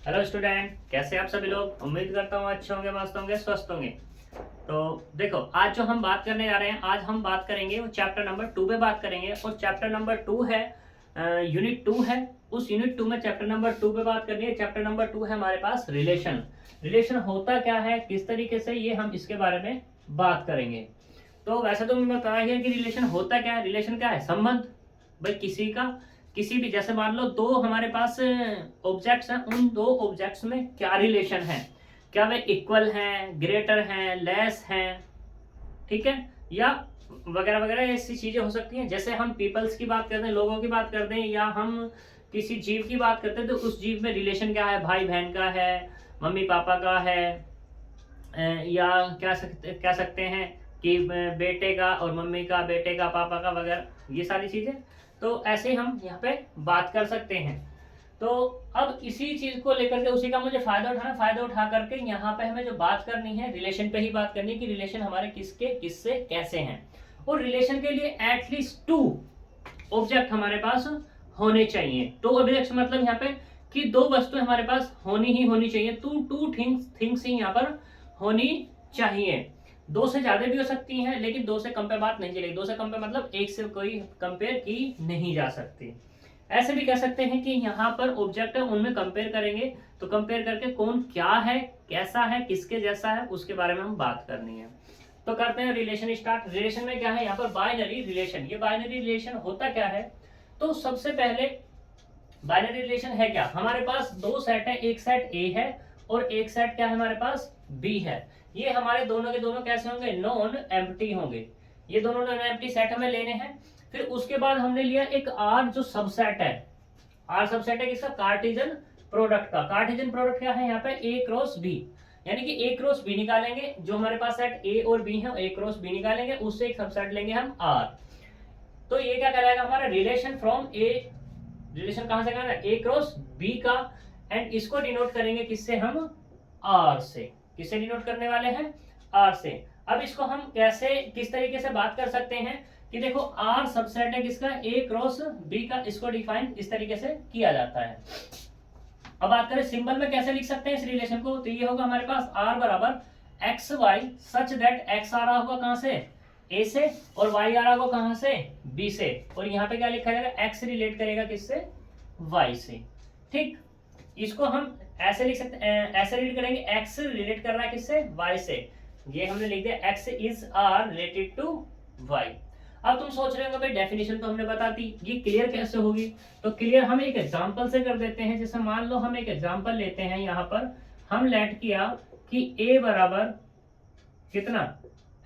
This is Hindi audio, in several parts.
हेलो स्टूडेंट, कैसे आप सभी लोग। उम्मीद करता हूँ अच्छे होंगे, मस्त होंगे, स्वस्थ होंगे। तो देखो, आज जो हम बात करने जा रहे हैं, आज हम बात करेंगे वो चैप्टर नंबर 2 पे बात करेंगे। और चैप्टर नंबर 2 है, यूनिट 2 है। उस यूनिट 2 में चैप्टर नंबर 2 पे बात करनी है। चैप्टर नंबर 2 है हमारे पास रिलेशन। रिलेशन होता क्या है, किस तरीके से, ये हम इसके बारे में बात करेंगे। तो वैसे तो मैं बताया है कि रिलेशन होता क्या है। रिलेशन क्या है? संबंध। भाई किसी का, किसी भी, जैसे मान लो दो हमारे पास ऑब्जेक्ट्स हैं, उन दो ऑब्जेक्ट्स में क्या रिलेशन है, क्या वे इक्वल हैं, ग्रेटर हैं, लेस हैं, ठीक है, या वगैरह वगैरह ऐसी चीजें हो सकती हैं। जैसे हम पीपल्स की बात करते हैं, लोगों की बात करते हैं, या हम किसी जीव की बात करते हैं, तो उस जीव में रिलेशन क्या है, भाई बहन का है, मम्मी पापा का है, या कह सकते हैं कि बेटे का और मम्मी का, बेटे का पापा का वगैरह, ये सारी चीजें। तो ऐसे हम यहाँ पे बात कर सकते हैं। तो अब इसी चीज को लेकर के उसी का मुझे फायदा उठाना, फायदा उठा करके यहाँ पे हमें जो बात करनी है, रिलेशन पे ही बात करनी है कि रिलेशन हमारे किसके किससे कैसे हैं। और रिलेशन के लिए एटलीस्ट 2 ऑब्जेक्ट हमारे पास होने चाहिए। 2 ऑब्जेक्ट मतलब यहाँ पे कि 2 वस्तुएं हमारे पास होनी ही होनी चाहिए। टू थिंग्स ही यहाँ पर होनी चाहिए। 2 से ज्यादा भी हो सकती हैं, लेकिन 2 से कम पे बात नहीं चलेगी। 2 से कम पे मतलब 1 से कोई कंपेयर की नहीं जा सकती। ऐसे भी कह सकते हैं कि यहाँ पर ऑब्जेक्ट है, उनमें कंपेयर करेंगे, तो कंपेयर करके कौन क्या है, कैसा है, किसके जैसा है, उसके बारे में हम बात करनी है। तो करते हैं रिलेशन स्टार्ट। रिलेशन में क्या है यहाँ पर? Binary relation. ये बाइनरी रिलेशन होता क्या है? तो सबसे पहले बाइनरी रिलेशन है क्या, हमारे पास 2 सेट है, एक सेट ए है और एक सेट क्या है हमारे पास, बी है। ये हमारे दोनों के दोनों कैसे होंगे? नॉन एम्प्टी होंगे। ये दोनों नॉन एम्प्टी सेट हमें लेने हैं। फिर उसके बाद हमने लिया एक आर जो सबसेट है। आर सबसेट है किसका? कार्टेशियन प्रोडक्ट का। कार्टेशियन प्रोडक्ट क्या है यहाँ पे? ए क्रॉस बी। यानी कि ए क्रॉस बी निकालेंगे, जो हमारे पास सेट ए और बी है, ए क्रॉस बी निकालेंगे, उससे एक सबसेट लेंगे हम आर। तो ये क्या कहलाएगा हमारा? Relation from A. रिलेशन कहां से करना है? ए क्रॉस बी का। एंड इसको डिनोट करेंगे किससे? हम आर से। किससे डिनोट करने वाले हैं? आर से। अब इसको हम कैसे, किस तरीके से बात कर सकते हैं कि देखो, आर सबसेट है किसका? ए क्रॉस बी का। इसको डिफाइन इस तरीके से किया जाता है। अब बात करें सिंबल में कैसे लिख सकते हैं इस रिलेशन को, तो ये होगा हमारे पास आर बराबर X Y such that X आ रहा होगा कहां से? ए से, और वाई आ रहा होगा कहां से? बी से। और यहाँ पे क्या लिखा जाएगा? एक्स रिलेट करेगा किससे? वाई से। ठीक, इसको हम ऐसे लिख सकते हैं, ऐसे रीड करेंगे, एक्स रिलेट कर रहा है किससे? वाई से। ये हमने लिख दिया x is are related to y. अब तुम सोच रहे होंगे भाई डेफिनेशन तो हमने बता दी, ये क्लियर कैसे होगी? तो क्लियर हम एक एग्जांपल से कर देते हैं। जैसे मान लो हम एक एग्जांपल लेते हैं, यहाँ पर हम लेट किया कि a बराबर कितना?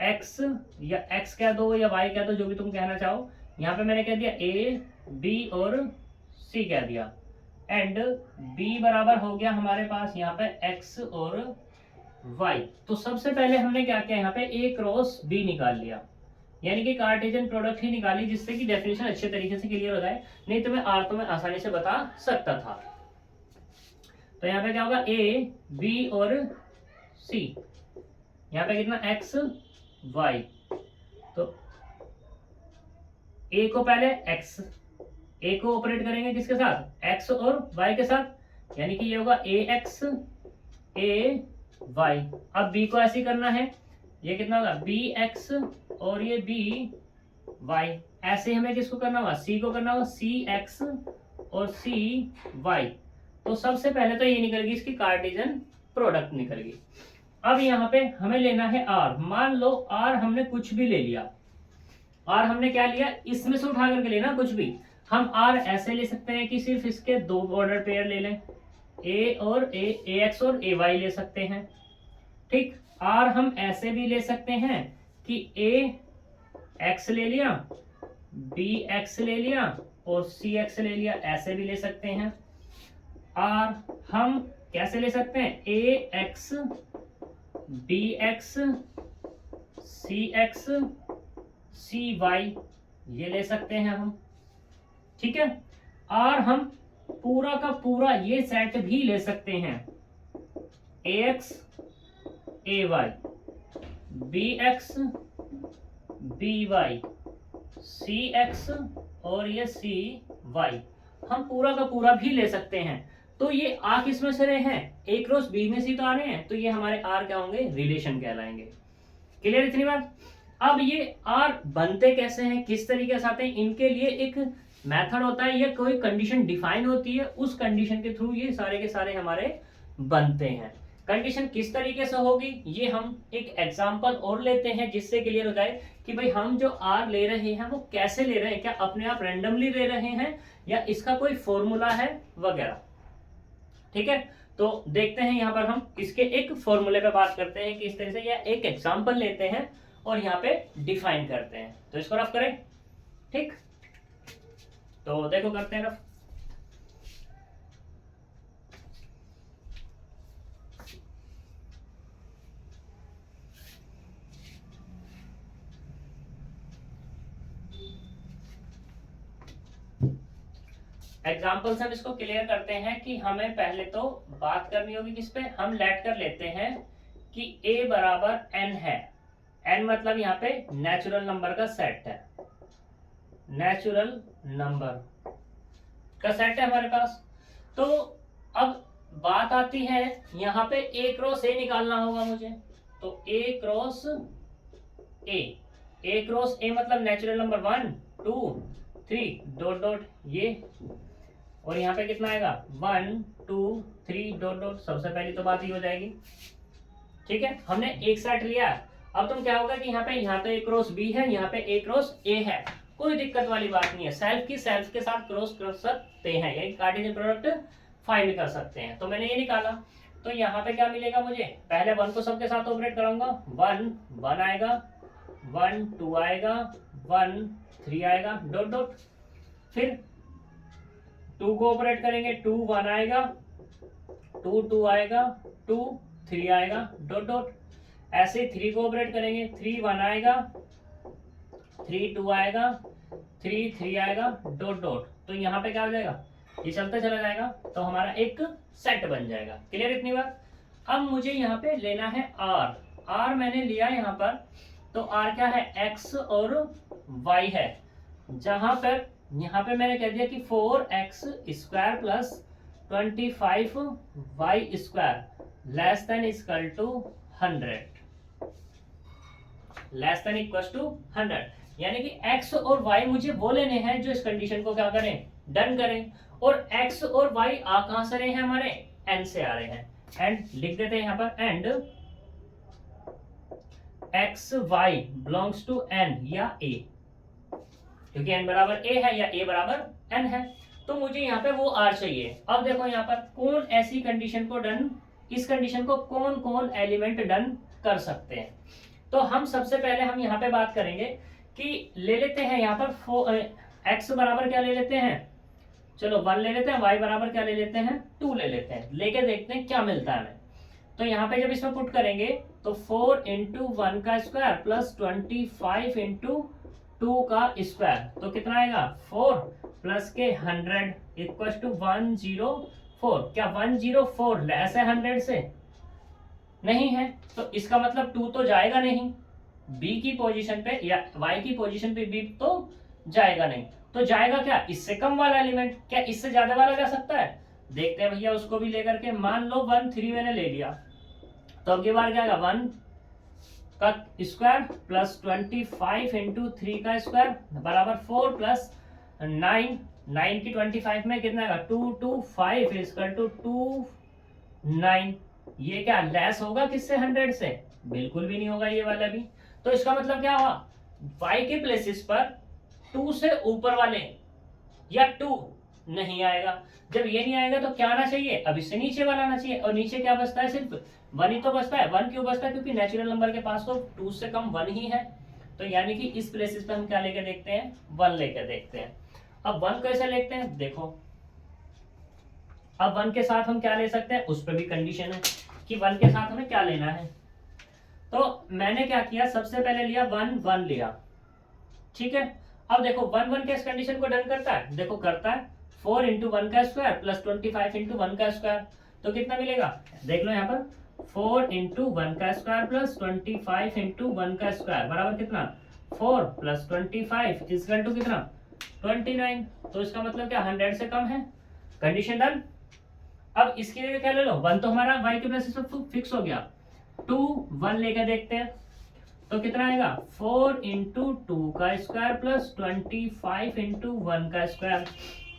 x, या x कह दो या y कह दो, जो भी तुम कहना चाहो। यहाँ पे मैंने कह दिया a, b और c कह दिया। एंड b बराबर हो गया हमारे पास यहाँ पे x और y। तो सबसे पहले हमने क्या किया, यहाँ पे a क्रॉस b निकाल लिया, यानी कि कार्टेशियन प्रोडक्ट ही निकाली, जिससे कि डेफिनेशन अच्छे तरीके से क्लियर हो जाए। नहीं तो मैं आर तो मैं आसानी से बता सकता था। तो यहाँ पे क्या होगा? ए, बी और सी। यहाँ पे कितना? X y. तो ए को पहले एक्स, ए को ऑपरेट करेंगे किसके साथ? एक्स और वाई के साथ, यानी कि ये होगा ए एक्स ए वाई। अब बी को ऐसे ही करना है, ये कितना होगा? बी एक्स और ये बी वाई। ऐसे हमें किसको करना होगा? सी को करना होगा, सी एक्स और सी वाई। तो सबसे पहले तो ये निकल गई इसकी कार्टेशियन प्रोडक्ट निकल गई। अब यहाँ पे हमें लेना है आर। मान लो आर हमने कुछ भी ले लिया। आर हमने क्या लिया? इसमें से उठा करके लेना कुछ भी। हम आर ऐसे ले सकते हैं कि सिर्फ इसके 2 ऑर्डर पेयर ले लें, ए और ए एक्स और ए वाई ले सकते हैं। ठीक, आर हम ऐसे भी ले सकते हैं कि ए एक्स ले लिया, बी एक्स ले लिया और सी एक्स ले लिया, ऐसे भी ले सकते हैं। आर हम कैसे ले सकते हैं? A x, B x, C x, C Y, ये ले सकते हैं हम। ठीक है, आर हम पूरा का पूरा ये सेट भी ले सकते हैं, A X A Y, B X B Y, C X और ये सी वाई, हम पूरा का पूरा भी ले सकते हैं। तो ये आ किस में से रहे हैं, ए क्रॉस बी में से तो आ रहे हैं, तो ये हमारे आर क्या होंगे, रिलेशन कहलाएंगे। क्लियर इतनी बात। अब ये आर बनते कैसे हैं, किस तरीके से आते हैं, इनके लिए एक मेथड होता है, ये कोई कंडीशन डिफाइन होती है, उस कंडीशन के थ्रू ये सारे के सारे हमारे बनते हैं। कंडीशन किस तरीके से होगी, ये हम एक एग्जांपल और लेते हैं जिससे क्लियर हो जाए कि भाई हम जो आर ले रहे हैं वो कैसे ले रहे हैं, क्या अपने आप रैंडमली ले रहे हैं या इसका कोई फॉर्मूला है वगैरह। ठीक है, तो देखते हैं यहाँ पर हम इसके एक फॉर्मूले पे बात करते हैं कि इस तरह से, या एक एग्जांपल लेते हैं और यहाँ पे डिफाइन करते हैं। तो इसको रफ करें। ठीक, तो देखो करते हैं रफ। एग्जाम्पल से हम इसको क्लियर करते हैं कि हमें पहले तो बात करनी होगी किस पे, हम लेट कर लेते हैं कि a बराबर n है। n मतलब यहाँ पे नेचुरल नंबर का सेट है, नेचुरल नंबर का सेट है हमारे पास। तो अब बात आती है यहाँ पे a क्रॉस a निकालना होगा मुझे, तो a क्रॉस a मतलब नेचुरल नंबर 1 2 3 डॉट डॉट ये, और यहाँ पे कितना आएगा 1 2 3 डॉट डॉट, सबसे पहली तो बात ही हो जाएगी। ठीक है, हमने एक सेट लिया। अब तुम क्या होगा कि यहाँ पे a क्रॉस b है, यहाँ पे a क्रॉस a है, कोई दिक्कत वाली बात नहीं है, सेल्फ की सेल्फ के साथ क्रॉस कर सकते हैं, यही कार्टेशियन प्रोडक्ट फाइंड कर सकते हैं। तो मैंने ये निकाला, तो यहाँ पे क्या मिलेगा मुझे, पहले 1 को सबके साथ ऑपरेट कराऊंगा, 1 आएगा, 1 2 आएगा, 1 3 आएगा डॉट डॉट, फिर 2 को ऑपरेट करेंगे, 2 1 आएगा, 2 2 आएगा, 2 3 आएगा डॉट डॉट, ऐसे 3 को ऑपरेट करेंगे, 3 1 आएगा, 3 2 आएगा, 3 3 आएगा डॉट डॉट। तो यहाँ पे क्या हो जाएगा, ये चलता चला जाएगा, तो हमारा एक सेट बन जाएगा। क्लियर इतनी बात। अब मुझे यहाँ पे लेना है आर मैंने लिया यहाँ पर, तो आर क्या है, एक्स और वाई है, जहां पर यहाँ पे मैंने कह दिया कि 4x square plus 25y square less than equal to 100, less than equal to 100, यानी कि x और y मुझे वो लेने हैं जो इस कंडीशन को क्या करें, डन करें। और x और y आ कहां से रहे हैं, हमारे n से आ रहे हैं, एंड लिख देते हैं यहाँ पर, and x y belongs to n या a, क्योंकि n बराबर a है या a बराबर n है, तो मुझे यहाँ पे वो r चाहिए। अब देखो यहाँ पर कौन ऐसी कंडीशन को डन, इस कंडीशन को कौन कौन एलिमेंट डन कर सकते हैं। तो हम सबसे पहले हम यहाँ पे बात करेंगे कि ले लेते हैं यहाँ पर x बराबर क्या ले लेते हैं, चलो 1 ले लेते हैं, y बराबर क्या ले लेते हैं, 2 ले लेते हैं, लेके देखते हैं क्या मिलता है हमें। तो यहाँ पे जब इसमें पुट करेंगे तो 4 इंटू 1 का स्क्वायर प्लस 25 इंटू 2 का स्क्वायर, तो कितना आएगा 4 प्लस के 100 इक्वल टू 104। क्या 104 लेस है 100 से, नहीं है, तो इसका मतलब 2 तो जाएगा नहीं, b की पोजीशन पे या y की पोजीशन पे b तो जाएगा नहीं, तो जाएगा क्या, इससे कम वाला एलिमेंट, क्या इससे ज्यादा वाला जा सकता है, देखते हैं भैया उसको भी लेकर के। मान लो 1 3 मैंने ले लिया, तो अब की बार क्या आएगा 1 का स्क्वायर प्लस 25 इंटू 3 का स्क्वायर बराबर 4 प्लस 9 की 25 में कितना आएगा 225 इक्वल टू 29। ये क्या लेस होगा किससे, 100 से, बिल्कुल भी नहीं होगा ये वाला भी। तो इसका मतलब क्या हुआ, y के प्लेसेस पर 2 से ऊपर वाले या 2 नहीं आएगा। जब ये नहीं आएगा तो क्या आना चाहिए, अब इससे नीचे वाला आना चाहिए, और नीचे क्या बचता है, सिर्फ 1 ही तो बचता है। 1 क्यों बचता है, क्योंकि नेचुरल नंबर के पास तो 2 से कम 1 ही है, तो यानी कि इस प्लेसेस पे हम क्या लेके देखते हैं, 1 लेके देखते हैं। अब 1 कैसे लेते हैं, देखो अब 1 के साथ हम क्या ले सकते हैं, उस पर भी कंडीशन है कि 1 के साथ हमें क्या लेना है। तो मैंने क्या किया, सबसे पहले लिया 1 1 लिया, ठीक है। अब देखो 1 1 के इस कंडीशन को डन करता है, देखो करता है 4 इंटू 1 का स्क्वायर प्लस 25 इंटू 1 का स्क्वायर, तो कितना मिलेगा, देख लो यहाँ पर 4 इंटू 1 का स्क्वायर प्लस 25 इंटू 1 का स्क्वायर बराबर कितना 4 प्लस 25 इक्वल टू कितना 29। तो इसका मतलब क्या 100 से कम है, कंडीशन डन। अब इसके लिए क्या ले लो, 1 तो हमारा y के प्लस फिक्स हो गया, 2 1 लेकर देखते हैं तो कितना आएगा 4 इंटू टू का स्क्वायर प्लस 25 इंटू 1 का स्क्वायर।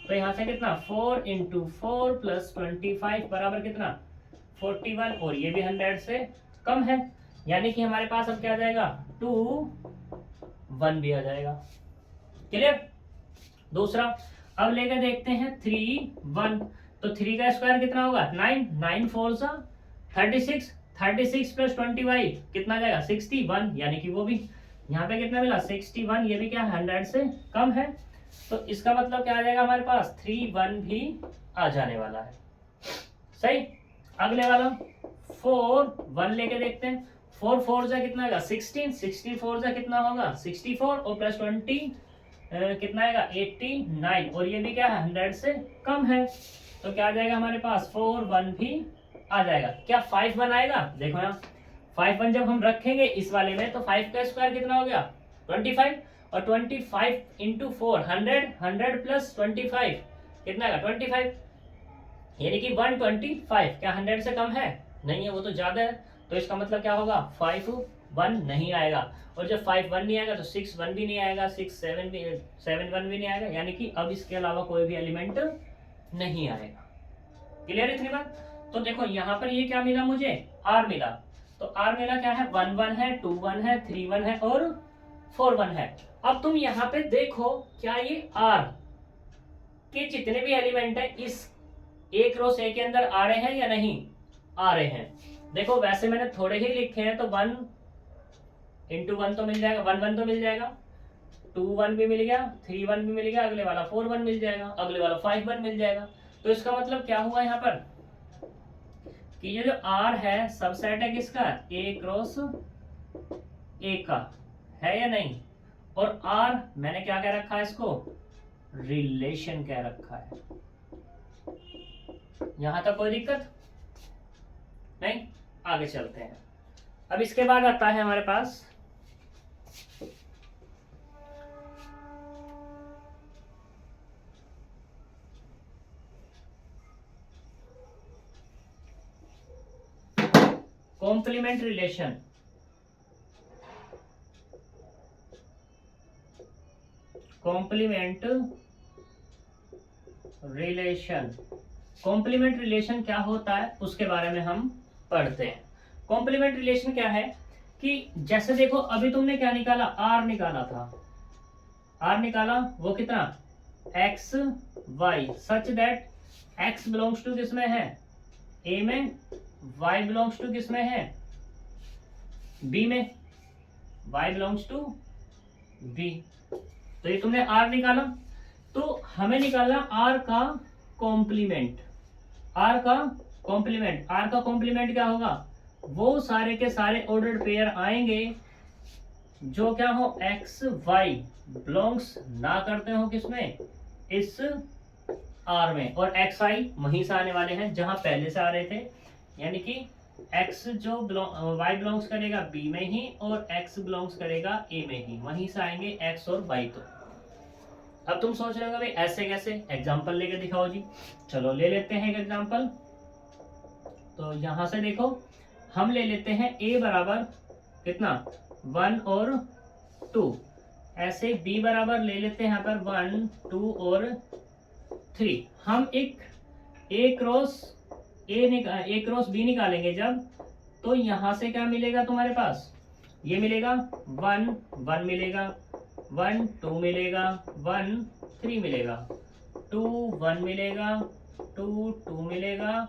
तो यहाँ से कितना 4 इंटू 4 प्लस 25 बराबर कितना 41, और ये भी 100 से कम है, यानी कि हमारे पास अब क्या आ जाएगा 2 1 भी आ जाएगा। क्लियर। दूसरा अब लेकर देखते हैं 3 1, तो 3 का स्क्वायर कितना होगा 9, 9 4 सा 36, 36 प्लस 25 कितना आ जाएगा 61, यानी कि वो भी यहाँ पे कितना मिला 61, ये भी क्या 100 से कम है। तो इसका मतलब क्या आ जाएगा हमारे पास 3 1 भी आ जाने वाला है। सही। अगले वाला 4 1 लेके देखते हैं, 4 4 जा कितना आएगा 16, 64 जा कितना होगा 64, और प्लस 20 कितना आएगा 89, और ये भी क्या है 100 से कम है। तो क्या आ जाएगा हमारे पास 4 1 भी आ जाएगा। क्या 5 1 आएगा, देखो यहाँ 5 1 जब हम रखेंगे इस वाले में तो 5 का स्क्वायर कितना हो गया 25, और 25 इंटू 4 100, 100 प्लस 25 कितना आएगा 25, यानी कि 125। क्या 100 से कम है, नहीं है, वो तो ज्यादा है। तो इसका मतलब क्या होगा 5 1 नहीं आएगा, और जब 5 1 नहीं आएगा तो 6 1 भी नहीं आएगा, 6 7 भी 7 1 भी नहीं आएगा, यानी कि अब इसके अलावा कोई भी एलिमेंट नहीं आएगा। क्लियर इतनी बात। तो देखो यहाँ पर ये क्या मिला मुझे r मिला, तो r मिला क्या है 1 1 है, 2 1 है, 3 1 है और 4 1 है। अब तुम यहाँ पे देखो क्या ये r के जितने भी एलिमेंट है इस a क्रॉस a के अंदर आ रहे हैं या नहीं आ रहे हैं। देखो वैसे मैंने थोड़े ही लिखे हैं, तो 1 इंटू 1 तो मिल जाएगा, 1 1 तो मिल जाएगा, 2 1 भी मिल गया, 3 1 भी मिल गया, अगले वाला 4 1 मिल जाएगा, अगले वाला 5 1 मिल जाएगा। तो इसका मतलब क्या हुआ यहाँ पर कि ये जो R है सबसेट है किसका A क्रॉस A का, है या नहीं। और R मैंने क्या कह रखा है इसको रिलेशन कह रखा है। यहां तक कोई दिक्कत नहीं, आगे चलते हैं। अब इसके बाद आता है हमारे पास complement relation. Complement relation, complement relation क्या होता है उसके बारे में हम पढ़ते हैं। कॉम्प्लीमेंट रिलेशन क्या है कि जैसे देखो अभी तुमने क्या निकाला R निकाला था, R निकाला वो कितना x y, such that x belongs to किसमें है A में, y बिलोंग्स टू किसमें है B में, y बिलोंग्स टू B। तो ये तुमने R निकाला, तो हमें निकालना R का कॉम्प्लीमेंट। R का कॉम्प्लीमेंट, R का कॉम्प्लीमेंट क्या होगा, वो सारे के सारे ऑर्डर्ड पेयर आएंगे जो क्या हो x y बिलोंग्स ना करते हो किसमें इस R में, और x i वहीं से आने वाले हैं जहां पहले से आ रहे थे, यानी कि x जो y बिलोंग्स करेगा B में ही और x बिलोंग्स करेगा A में ही, वहीं से आएंगे x और y। तो अब तुम सोच रहे हो भाई ऐसे कैसे, एग्जांपल लेके दिखाओ जी। चलो ले लेते हैं एक एग्जांपल। तो यहां से देखो हम ले लेते हैं a बराबर कितना 1 और 2, ऐसे b बराबर ले लेते हैं यहाँ पर 1 2 और 3। हम एक a क्रॉस b निकालेंगे जब, तो यहां से क्या मिलेगा तुम्हारे पास, ये मिलेगा 1 1 मिलेगा, 1 2 मिलेगा, 1 3 मिलेगा, 2 1 मिलेगा, 2 2 मिलेगा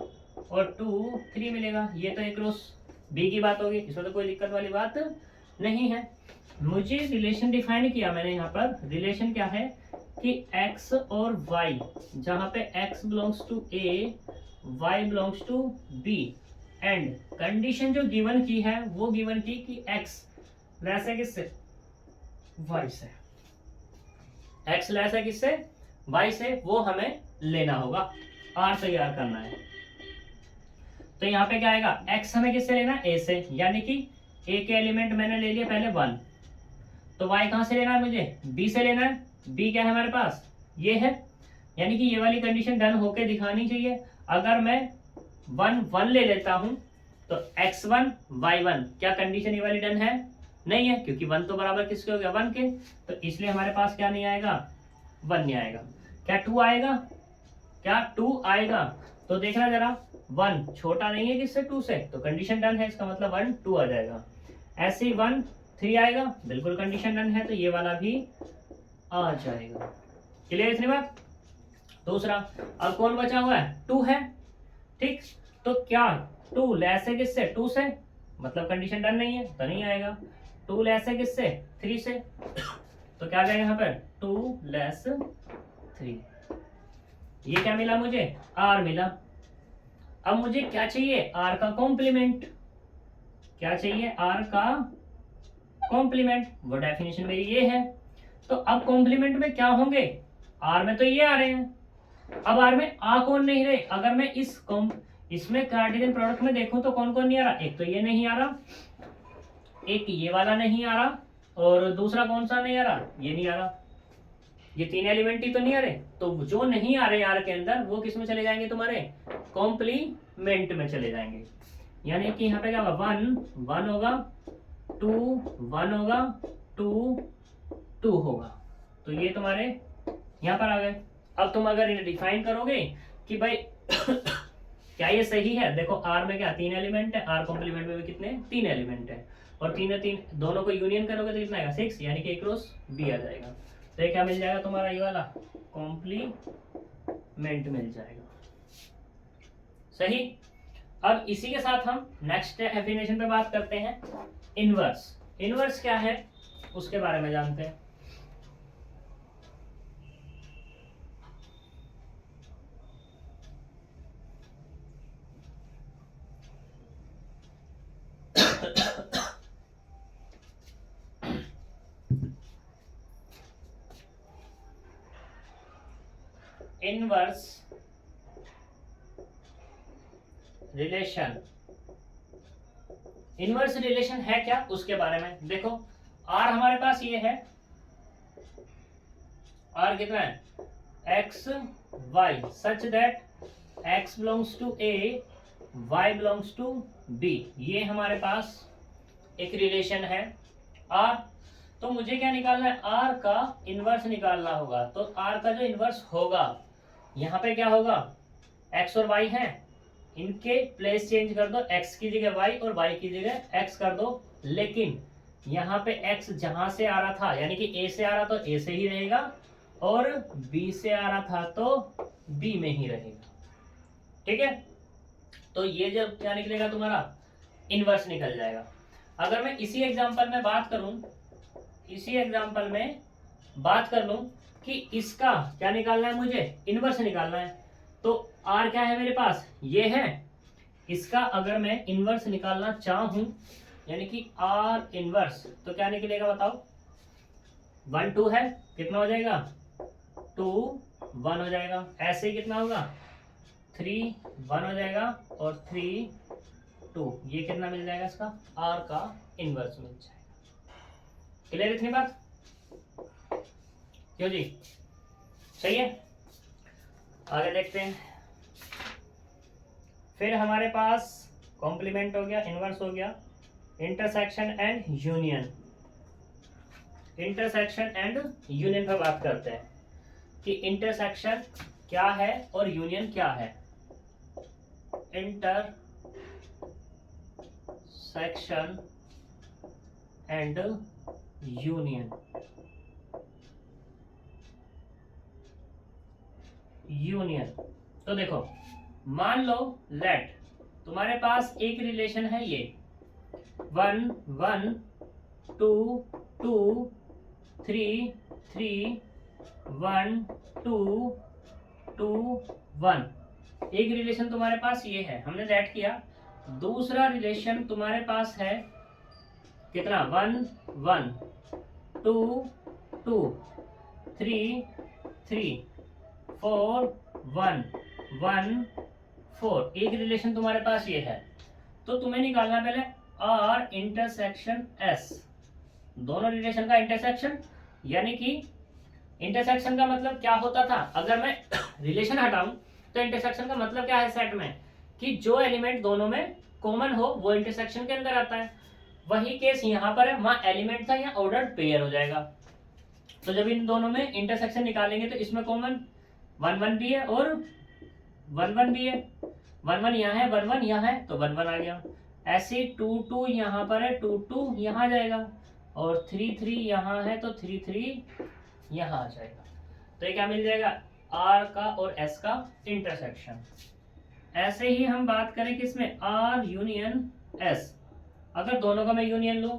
और 2 3 मिलेगा। ये तो एक क्रॉस बी की बात होगी, इसमें तो कोई दिक्कत वाली बात नहीं है। मुझे रिलेशन डिफाइन किया मैंने यहाँ पर, रिलेशन क्या है कि x और y, जहाँ पे x belongs to a, y belongs to b, and condition जो गिवन की है वो गिवन की कि x लेस है किससे y से, x लेस है किससे y से, वो हमें लेना होगा, r तैयार करना है। तो यहाँ पे क्या आएगा x हमें किससे लेना है a से, यानी कि a के एलिमेंट मैंने ले लिया पहले 1, तो y कहां से लेना है मुझे b से लेना है। b क्या है हमारे पास ये है, यानी कि ये वाली कंडीशन डन होके दिखानी चाहिए। अगर मैं 1 1 ले लेता हूं तो x1 y1, क्या कंडीशन ये वाली डन है? नहीं है, क्योंकि 1 तो बराबर किसके हो गया? 1 के। तो इसलिए हमारे पास क्या नहीं आएगा? 1 नहीं आएगा। क्या 2 आएगा? क्या 2 आएगा? तो देखना जरा, 1 छोटा नहीं है किससे? 2 से, तो कंडीशन डन है, इसका मतलब 1 2 आ जाएगा। ऐसे ही 1 3 आएगा, बिल्कुल कंडीशन डन है, तो ये वाला भी आ जाएगा। क्लियर इतनी बात? दूसरा, अब कौन बचा हुआ है? 2 है, ठीक। तो क्या 2 लेस है किससे? 2 से, मतलब कंडीशन डन नहीं है, तो नहीं आएगा। 2 लेस है किससे? 3 से, तो क्या आ जाएगा यहाँ पर? 2 लेस 3। ये क्या मिला मुझे? आर मिला। अब मुझे क्या चाहिए? आर का कॉम्प्लीमेंट। क्या चाहिए? आर का कॉम्प्लीमेंट। वो डेफिनेशन मेरी ये है। तो अब कॉम्प्लीमेंट में क्या होंगे? आर में तो ये आ रहे हैं, अब आर में आ कौन नहीं रहे? अगर मैं इसमें कार्टेशियन प्रोडक्ट में देखूं तो कौन कौन नहीं आ रहा? एक तो ये नहीं आ रहा, एक ये वाला नहीं आ रहा, और दूसरा कौन सा नहीं आ रहा? ये नहीं आ रहा। ये 3 एलिमेंट ही तो नहीं आ रहे। तो जो नहीं आ रहे आर के अंदर, वो किस में चले जाएंगे? तुम्हारे कॉम्प्लीमेंट में चले जाएंगे। यानी कि यहाँ पे क्या होगा? 1 1 होगा, 2 1 होगा, 2 2 होगा। तो ये तुम्हारे यहाँ पर आ गए। अब तुम अगर इन्हें डिफाइन करोगे कि भाई क्या ये सही है? देखो आर में क्या 3 एलिमेंट है, आर कॉम्प्लीमेंट में भी कितने? 3 एलिमेंट है, और 3 दोनों को यूनियन करोगे तो कितना आएगा? 6, यानी कि A क्रॉस B आ जाएगा। तो ये क्या मिल जाएगा तुम्हारा? ये वाला कॉम्प्लीमेंट मिल जाएगा। सही। अब इसी के साथ हम नेक्स्ट डेफिनेशन पे बात करते हैं, इनवर्स। इनवर्स क्या है उसके बारे में जानते हैं। इनवर्स रिलेशन, इनवर्स रिलेशन है क्या उसके बारे में देखो। आर हमारे पास ये है, आर कितना है? X Y, such that x belongs to A, y belongs to B. ये हमारे पास एक रिलेशन है आर। तो मुझे क्या निकालना है? आर का इनवर्स निकालना होगा। तो आर का जो इनवर्स होगा, यहाँ पे क्या होगा? एक्स और वाई है, इनके प्लेस चेंज कर दो, x की जगह y और y की जगह x कर दो। लेकिन यहाँ पे x जहां से आ रहा था, यानी कि a से आ रहा तो a से ही रहेगा, और b से आ रहा था तो b में ही रहेगा। ठीक है, तो ये जब क्या निकलेगा तुम्हारा? इनवर्स निकल जाएगा। अगर मैं इसी एग्जांपल में बात करूं, इसी एग्जांपल में बात कर लूं कि इसका क्या निकालना है? मुझे इनवर्स निकालना है। तो r क्या है मेरे पास? ये है। इसका अगर मैं इनवर्स निकालना चाहूं, यानी कि r इनवर्स, तो क्या निकलेगा बताओ? 1 2 है, कितना हो जाएगा? 2 1 हो जाएगा। ऐसे ही कितना होगा? 3 1 हो जाएगा, और 3 2। ये कितना मिल जाएगा? इसका r का इनवर्स मिल जाएगा। क्लियर इतनी बात? क्यों जी, सही है। आगे देखते हैं। फिर हमारे पास कॉम्प्लीमेंट हो गया, इनवर्स हो गया, intersection and union. Intersection and union पर बात करते हैं कि इंटरसेक्शन क्या है और यूनियन क्या है। Intersection and union. यूनियन तो देखो, मान लो लेट तुम्हारे पास एक रिलेशन है ये 1 1 2 2 3 3 1 2 2 1। एक रिलेशन तुम्हारे पास ये है, हमने लेट किया। दूसरा रिलेशन तुम्हारे पास है कितना? 1 1 2 2 3 3 4 1 1 4। एक रिलेशन तुम्हारे पास ये है। तो तुम्हें निकालना पहले आर इंटरसेक्शन एस, दोनों रिलेशन का इंटरसेक्शन। यानी कि इंटरसेक्शन का मतलब क्या होता था? अगर मैं रिलेशन हटाऊं तो इंटरसेक्शन का मतलब क्या है सेट में, कि जो एलिमेंट दोनों में कॉमन हो वो इंटरसेक्शन के अंदर आता है। वही केस यहाँ पर है, वहां एलिमेंट था, यहाँ ऑर्डर्ड पेयर हो जाएगा। तो जब इन दोनों में इंटरसेक्शन निकालेंगे तो इसमें कॉमन 1 1 भी है और 1 1 भी है। 1 1 यहाँ है, 1 1 यहाँ है, तो 1 1 आ गया। ऐसे 2 2 यहाँ पर है, 2 2 यहाँ जाएगा, और 3 3 यहाँ है तो 3 3 यहाँ आ जाएगा। तो ये क्या मिल जाएगा, आर का और एस का इंटरसेक्शन। ऐसे ही हम बात करें किसमें, आर यूनियन एस। अगर दोनों का मैं यूनियन लूं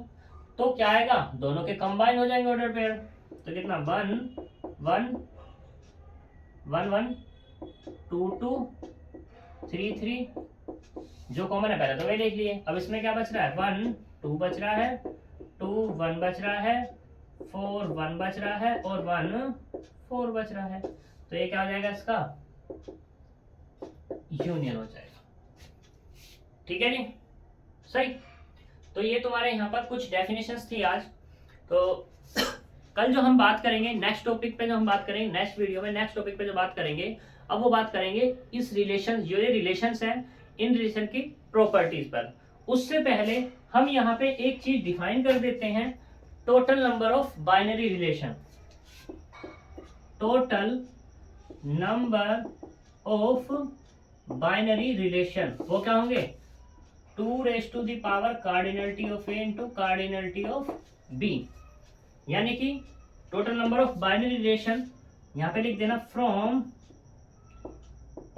तो क्या आएगा, दोनों के कंबाइन हो जाएंगे ऑर्डर पेयर। तो कितना 1 1 1 1 2 2 3 3, जो कॉमन है पहले तो वही देख लिए। अब इसमें क्या बच रहा है, 1 2 बच रहा है, 2 1 बच रहा है, 4 1 बच रहा है, और 1 4 बच रहा है। तो ये क्या हो जाएगा, इसका यूनियन हो जाएगा। ठीक है जी, सही। तो ये तुम्हारे यहाँ पर कुछ डेफिनेशंस थी आज। तो कल जो हम बात करेंगे नेक्स्ट टॉपिक पे, जो हम बात करेंगे नेक्स्ट वीडियो में, नेक्स्ट टॉपिक पे जो बात करेंगे, अब वो बात करेंगे इस रिलेशन, जो ये रिलेशंस हैं इन रिलेशन की प्रॉपर्टीज पर। उससे पहले हम यहाँ पे एक चीज डिफाइन कर देते हैं, total number of binary relation. Total number of binary relation वो क्या होंगे, 2 raised to the power cardinality of A into cardinality of B। यानी कि total number of binary relation यहाँ पे लिख देना from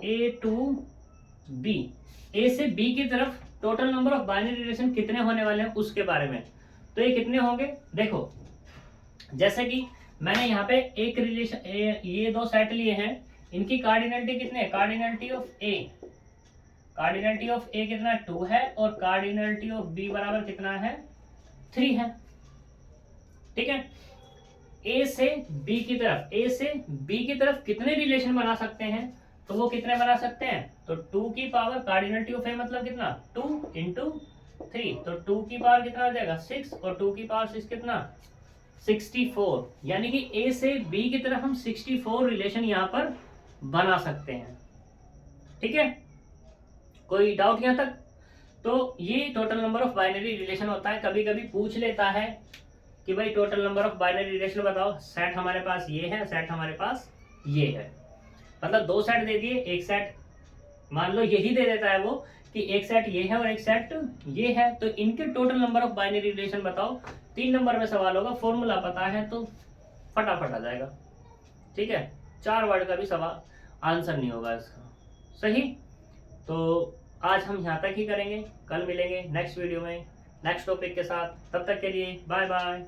A to B, A से B की तरफ total number of binary relation कितने होने वाले हैं उसके बारे में। तो ये कितने होंगे, देखो जैसे कि मैंने यहाँ पे एक रिलेशन, ये दो सेट लिए हैं, इनकी कार्डिनलिटी कितने है, cardinality of A, cardinality of A कितना 2 है, और कार्डिनलिटी ऑफ B बराबर कितना है, 3 है। ठीक है, A से B की तरफ, A से B की तरफ कितने रिलेशन बना सकते हैं, तो वो कितने बना सकते हैं, तो 2 की पावर कार्डिनलिटी ऑफ A मतलब कितना 2 इंटू 3, तो 2 की पावर कितना आ जाएगा 6, और 2 की पावर 6 कितना 64। यानी कि A से B की तरफ हम 64 रिलेशन यहाँ पर बना सकते हैं। ठीक है, कोई डाउट यहाँ तक? तो ये total number of binary relation होता है। कभी कभी पूछ लेता है कि भाई total number of binary relation बताओ, सेट हमारे पास ये है, सेट हमारे पास ये है, मतलब 2 सेट दे दिए, एक सेट मान लो यही दे देता है वो कि एक सेट ये है और एक सेट ये है, तो इनके total number of binary relation बताओ। 3 नंबर में सवाल होगा, फॉर्मूला पता है तो फटाफट आ जाएगा। ठीक है, 4 वर्ड का भी सवाल आंसर नहीं होगा इसका। सही, तो आज हम यहाँ तक ही करेंगे, कल मिलेंगे नेक्स्ट वीडियो में नेक्स्ट टॉपिक के साथ। तब तक के लिए बाय बाय।